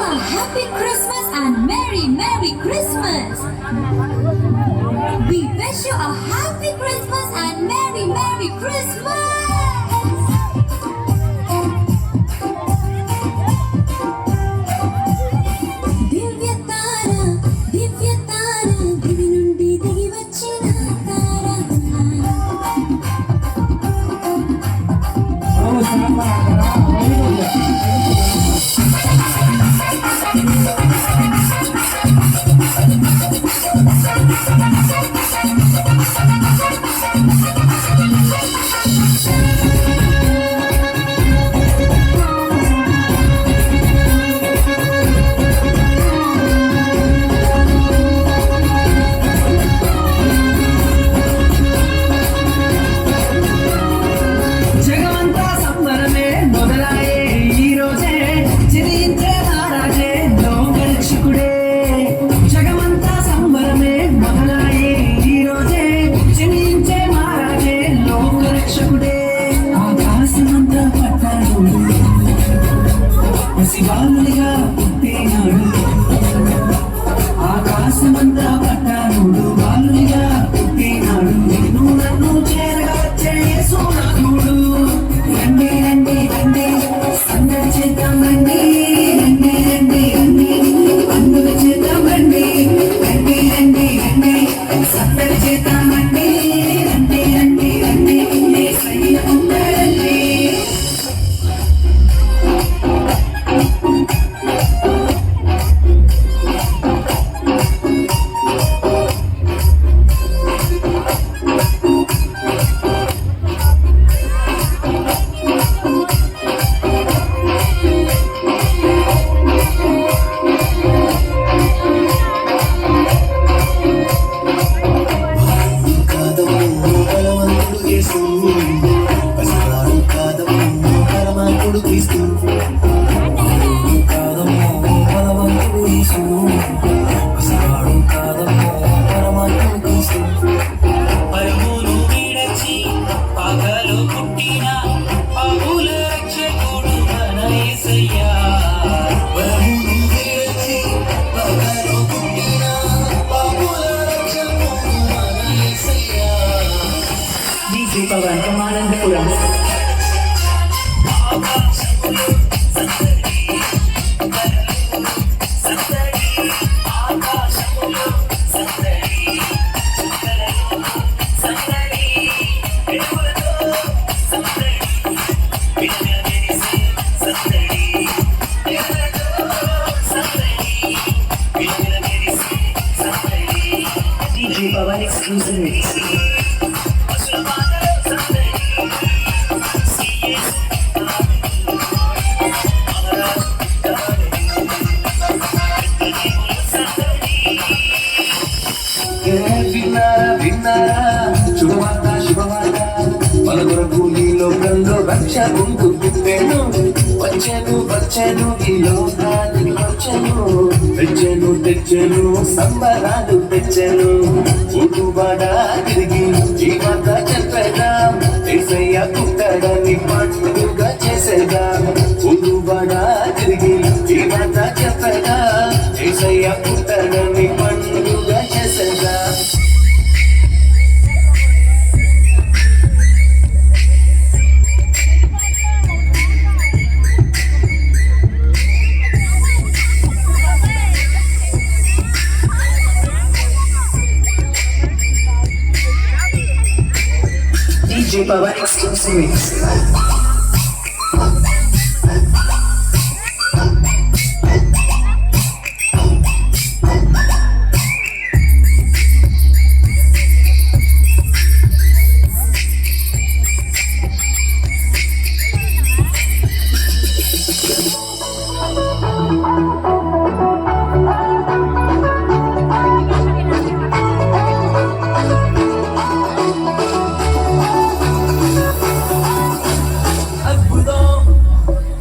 a happy Christmas and Merry Christmas. We wish you a happy Christmas and Merry Christmas. శివాలుగా పుట్టినాడు ఆకాశమంతా పట్టానుడు బాలుగా పుట్టినాడు నిన్ను నన్ను చేరగా వచ్చే యేసునాథుడు రండి రండి రండి సందడి చేద్దాం రండి రండి రండి రండి పండుగ చేద్దాం రండి రండి రండి రండి సందడి చేద్దాం రండి రండి రండి రండి యేసయ్య ఉన్నాడండి. Pagawaan kemarin pulang. DJ Pawan exclusive mix. శుభవార్త శుభవార్త మన కొరకు ఈ లోకంలో రక్ష ముందు పుట్టెను వచ్చెను వచ్చెను ఈ లోకానికి వచ్చెను తెచ్చెను తెచ్చెను సంబరాలు తెచ్చెను ఊటుబాట తిరిగి ఈ మాట చెప్పేదాం యేసయ్య పుట్టాడని పండుగ చేసేదాం ఊటుబాట తిరిగి ఈ మాట చెప్పేదాం యేసయ్య పుట్టాడని పండుగ చేసేదాం. DJ Pawan exclusive mix.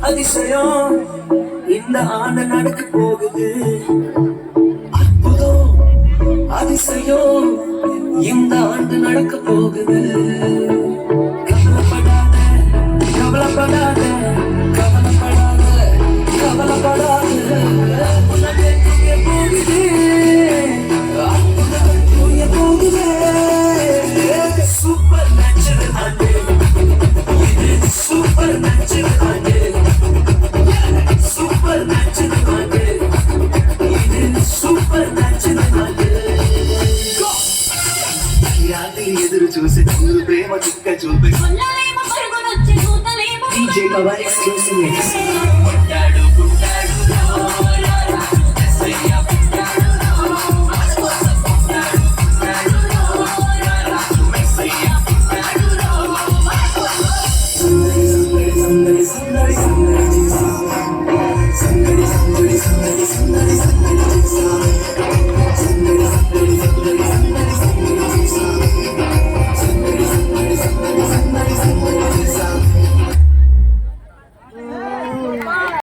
அதிசயம் இந்த ஆண்டு நடக்க போகுது. அற்புதம் அதிசயம் இந்த ஆண்டு நடக்க போகுது. கவலைப்படாத கவலைப்படாத கவலைப்படாத கவலைப்படாத సూపర్ నచ్చింది నాకు ఇది సూపర్ నచ్చింది నాకు రాత్రి ఎదురు చూసి చూడు ప్రేమ చుక్క చూపి కొల్లలేమో పరుగునొచ్చి కూతలేమో DJ Power exclusive mix.